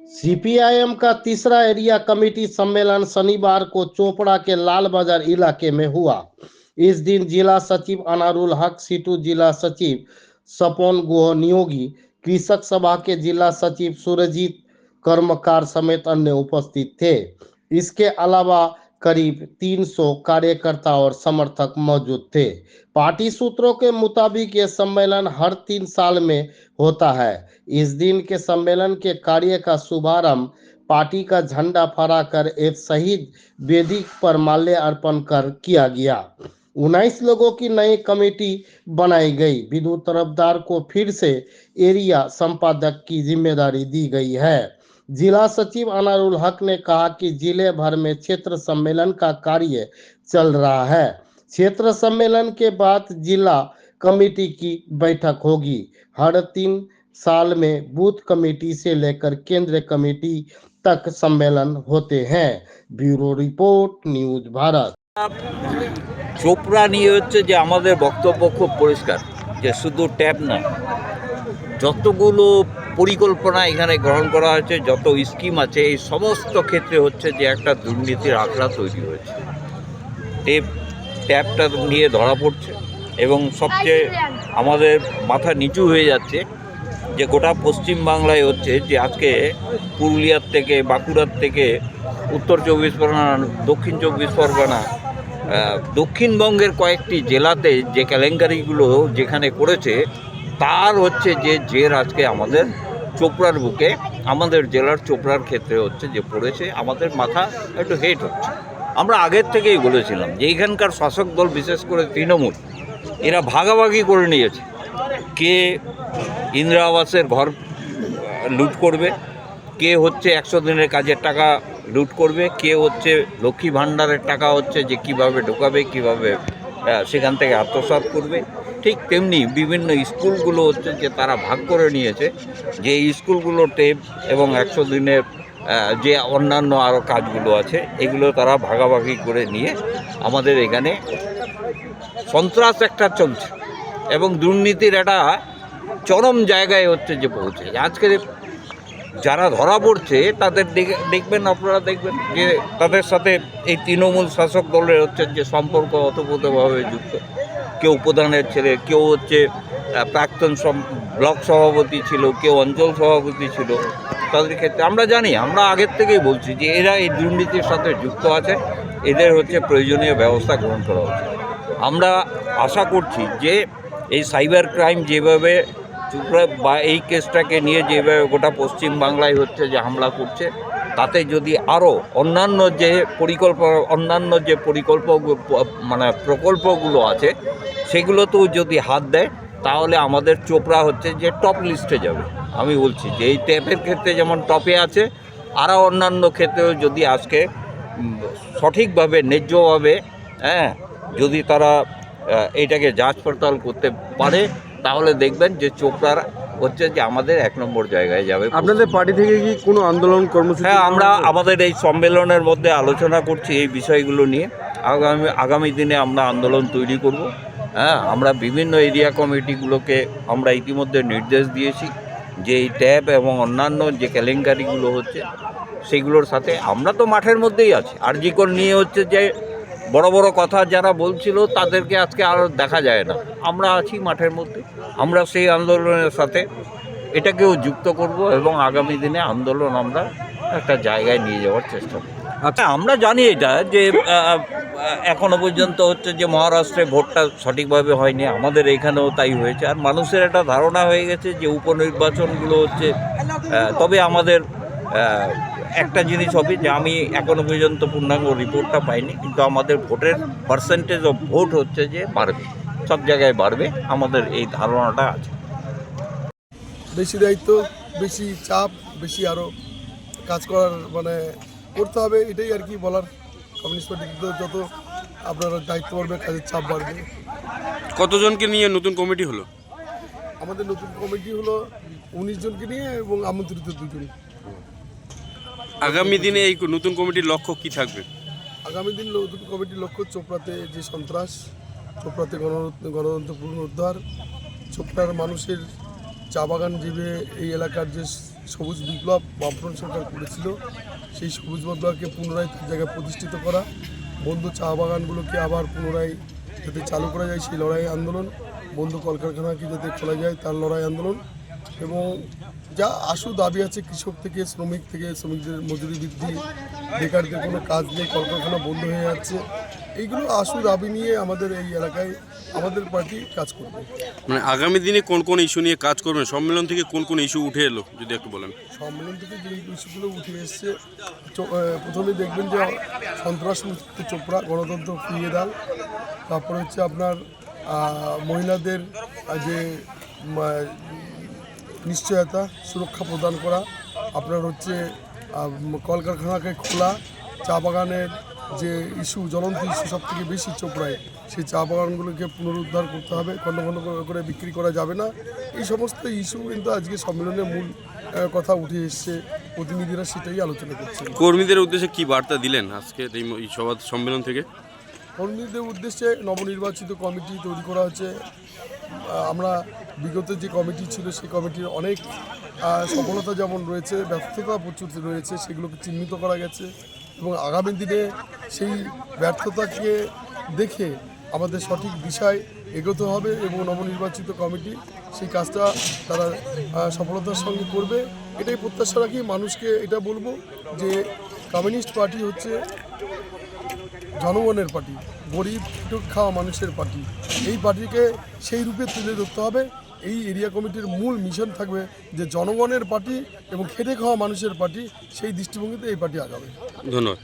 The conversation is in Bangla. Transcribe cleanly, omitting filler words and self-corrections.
सीपीआईएम का तीसरा एरिया कमेटी सम्मेलन शनिवार को चोपड़ा के लाल बाजार इलाके में हुआ। इस दिन जिला सचिव अनारुल हक, सीटू जिला सचिव सपोन गुह नियोगी, कृषक सभा के जिला सचिव सुरजीत कर्मकार समेत अन्य उपस्थित थे। इसके अलावा करीब 300 कार्यकर्ता और समर्थक मौजूद थे। पार्टी सूत्रों के मुताबिक ये सम्मेलन हर 3 साल में होता है। इस दिन के सम्मेलन के कार्य का शुभारंभ पार्टी का झंडा फहराकर एक शहीद वेदी पर माल्य अर्पण कर किया गया। 19 लोगों की नई कमेटी बनाई गई। विदु तरफदार को फिर से एरिया संपादक की जिम्मेदारी दी गई है। जिला सचिव अनारुल हक ने कहा कि जिले भर में क्षेत्र सम्मेलन का कार्य चल रहा है। क्षेत्र सम्मेलन के बाद जिला कमेटी की बैठक होगी। हर 3 साल में बूथ कमेटी से लेकर केंद्रीय कमेटी तक सम्मेलन होते हैं। Bureau report, news Bharat. Chopra নিয়ে হচ্ছে যে আমাদের বক্তব্য খুব পরিষ্কার যে শুধু ট্যাপ না, যতগুলো পরিকল্পনা এখানে গ্রহণ করা হয়েছে, যত স্কিম আছে, এই সমস্ত ক্ষেত্রে হচ্ছে যে একটা দুর্নীতির আখড়া তৈরি হয়েছে। ট্যাপটা নিয়ে ধরা পড়ছে এবং সবচেয়ে আমাদের মাথা নিচু হয়ে যাচ্ছে যে গোটা পশ্চিমবাংলায় হচ্ছে যে আজকে পুরুলিয়ার থেকে, বাঁকুড়ার থেকে, উত্তর 24 পরগনা, দক্ষিণ 24 পরগনা, দক্ষিণবঙ্গের কয়েকটি জেলাতে যে কেলেঙ্কারিগুলো যেখানে করেছে তার হচ্ছে যে জের আজকে আমাদের চোপড়ার বুকে, আমাদের জেলার চোপড়ার ক্ষেত্রে হচ্ছে যে পড়েছে। আমাদের মাথা একটু হেট হচ্ছে। আমরা আগের থেকেই বলেছিলাম যে এইখানকার শাসক দল, বিশেষ করে তৃণমূল, এরা ভাগাভাগি করে নিয়েছে। কে ইন্দিরা আবাসের ঘর লুট করবে, কে হচ্ছে 100 দিনের কাজের টাকা লুট করবে, কে হচ্ছে লক্ষ্মী ভাণ্ডারের টাকা হচ্ছে যে কীভাবে ঢোকাবে, কীভাবে সেখান থেকে আত্মসাৎ করবে। ঠিক তেমনি বিভিন্ন স্কুলগুলো হচ্ছে যে তারা ভাগ করে নিয়েছে যে এই স্কুলগুলো টেপ এবং 100 দিনের যে অন্যান্য আরও কাজগুলো আছে এগুলো তারা ভাগাভাগি করে নিয়ে আমাদের এখানে সন্ত্রাস একটা চলছে এবং দুর্নীতির একটা চরম জায়গায় হচ্ছে যে পৌঁছে। আজকে যারা ধরা পড়ছে তাদের দেখবেন, আপনারা দেখবেন যে তাদের সাথে এই তৃণমূল শাসক দলের হচ্ছে যে সম্পর্ক ওতপ্রোতভাবে যুক্ত। কেউ প্রধানের ছেলে, কেউ হচ্ছে প্রাক্তন ব্লক সভাপতি ছিল, কেউ অঞ্চল সভাপতি ছিল। তাদের ক্ষেত্রে আমরা জানি, আমরা আগের থেকেই বলছি যে এরা এই দুর্নীতির সাথে যুক্ত আছে, এদের হচ্ছে প্রয়োজনীয় ব্যবস্থা গ্রহণ করা উচিত। আমরা আশা করছি যে এই সাইবার ক্রাইম যেভাবে চোপড়া বা এই কেসটাকে নিয়ে যেভাবে গোটা পশ্চিমবাংলায় হচ্ছে যে হামলা করছে, তাতে যদি আরও অন্যান্য যে প্রকল্পগুলো আছে সেগুলোতেও যদি হাত দেয় তাহলে আমাদের চোপড়া হচ্ছে যে টপ লিস্টে যাবে। আমি বলছি যে এই ট্যাপের ক্ষেত্রে যেমন টপে আছে, আরও অন্যান্য ক্ষেত্রেও যদি আজকে সঠিকভাবে, ন্যায্যভাবে যদি তারা এইটাকে যাচ পড়তাল করতে পারে তাহলে দেখবেন যে চোপড়ার হচ্ছে যে আমাদের 1 নম্বর জায়গায় যাবে। আপনাদের পার্টি থেকে কি কোনো আন্দোলন কর্মসূচি? হ্যাঁ, আমরা আমাদের এই সম্মেলনের মধ্যে আলোচনা করছি এই বিষয়গুলো নিয়ে। আগামী দিনে আমরা আন্দোলন তৈরি করব। আমরা বিভিন্ন এরিয়া কমিটিগুলোকে আমরা ইতিমধ্যে নির্দেশ দিয়েছি যে এই ট্যাপ এবং অন্যান্য যে কেলেঙ্কারিগুলো হচ্ছে সেগুলোর সাথে আমরা তো মাঠের মধ্যেই আছি। আরজি কর নিয়ে হচ্ছে যে বড় বড় কথা যারা বলছিল তাদেরকে আজকে আর দেখা যায় না। আমরা আছি মাঠের মধ্যে, আমরা সেই আন্দোলনের সাথে এটাকেও যুক্ত করব এবং আগামী দিনে আন্দোলন আমরা একটা জায়গায় নিয়ে যাওয়ার চেষ্টা করব। আচ্ছা, আমরা জানি এটা যে এখনো পর্যন্ত হচ্ছে যে মহারাষ্ট্রে ভোটটা সঠিকভাবে হয়নি, আমাদের এখানেও তাই হয়েছে। আর মানুষের একটা ধারণা হয়ে গেছে যে উপনির্বাচনগুলো হচ্ছে, তবে আমাদের একটা জিনিস হবে যে আমি এখনো পর্যন্ত পূর্ণাঙ্গ রিপোর্টটা পাইনি, কিন্তু আমাদের ভোটের পার্সেন্টেজ অফ ভোট হচ্ছে যে বাড়বে, সব জায়গায় বাড়বে, আমাদের এই ধারণাটা আছে। বেশি দায়িত্ব, বেশি চাপ, বেশি আরও কাজ করার করতে হবে, এটাই আর কি বলার। কমিউনিস্ট পার্টি যত আপনারা দায়িত্ব বাড়বে, কাজের চাপ বাড়বে। কতজনকে নিয়ে নতুন কমিটি হলো? আমাদের নতুন কমিটি হলো 19 জনকে নিয়ে এবং আমন্ত্রিত 2 জন। আগামী দিনে এই নতুন কমিটির লক্ষ্য কি থাকবে? আগামী দিন নতুন কমিটির লক্ষ্য চোপড়াতে যে সন্ত্রাস, চোপড়াতে গণতন্ত্র পুনরুদ্ধার, চোপড়ার মানুষের চা বাগান জীবে এই এলাকার যে সবুজ বিপ্লব বামফ্রন্ট সরকার করেছিল, সেই সবুজ বিপ্লবকে পুনরায় তার জায়গায় প্রতিষ্ঠিত করা, বন্ধ চা বাগানগুলোকে আবার পুনরায় যাতে চালু করা যায় সেই লড়াই আন্দোলন, বন্ধ কলকারখানাকে যাতে খোলা যায় তার লড়াই আন্দোলন, এবং যা আশু দাবি আছে কৃষক থেকে শ্রমিকদের মজুরি বৃদ্ধি, বেকারদের কোনো কাজ নেই, কলকারখানা বন্ধ হয়ে যাচ্ছে, এইগুলো আশু দাবি নিয়ে আমাদের এই এলাকায় আমাদের পার্টি কাজ করবে। মানে আগামী দিনে কোন কোন ইস্যু নিয়ে কাজ করবেন? সম্মেলন থেকে কোন কোন ইস্যু উঠে এলো যদি একটু বলেন। সম্মেলন থেকে যে ইস্যুগুলো উঠে এসছে, প্রথমে দেখবেন যে সন্ত্রাস মুক্ত চোপড়া, গণতন্ত্র ফিরিয়ে দান, তারপরে হচ্ছে আপনার মহিলাদের যে নিশ্চয়তা সুরক্ষা প্রদান করা, আপনার হচ্ছে কলকারখানাকে খোলা, চা বাগানের যে ইস্যু জ্বলন্ত ইস্যু সব থেকে বেশি চোপড়ায়, সেই চা বাগানগুলোকে পুনরুদ্ধার করতে হবে, খণ্ড খণ্ড করে বিক্রি করা যাবে না। এই সমস্ত ইস্যু কিন্তু আজকে সম্মেলনের মূল কথা উঠে এসছে, প্রতিনিধিরা সেটাই আলোচনা করছেন। কর্মীদের উদ্দেশ্যে কি বার্তা দিলেন আজকে এই সভা সম্মেলন থেকে? কর্মীদের উদ্দেশ্যে নবনির্বাচিত কমিটি তৈরি করা হচ্ছে। আমরা বিগত যে কমিটি ছিল সেই কমিটির অনেক সফলতা যেমন রয়েছে, ব্যর্থতা প্রচুর রয়েছে, সেগুলোকে চিহ্নিত করা গেছে এবং আগামী দিনে সেই ব্যর্থতাকে দেখে আমাদের সঠিক দিশায় এগোতে হবে এবং নবনির্বাচিত কমিটি সেই কাজটা তারা সফলতার সঙ্গে করবে, এটাই প্রত্যাশা রাখি। মানুষকে এটা বলবো যে কমিউনিস্ট পার্টি হচ্ছে জনগণের পার্টি, গরিব খাওয়া মানুষের পার্টি। এই পার্টিকে সেই রূপে তুলে ধরতে হবে। এই এরিয়া কমিটির মূল মিশন থাকবে যে জনগণের পার্টি এবং খেটে খাওয়া মানুষের পার্টি, সেই দৃষ্টিভঙ্গিতে এই পার্টি আগাবে। ধন্যবাদ।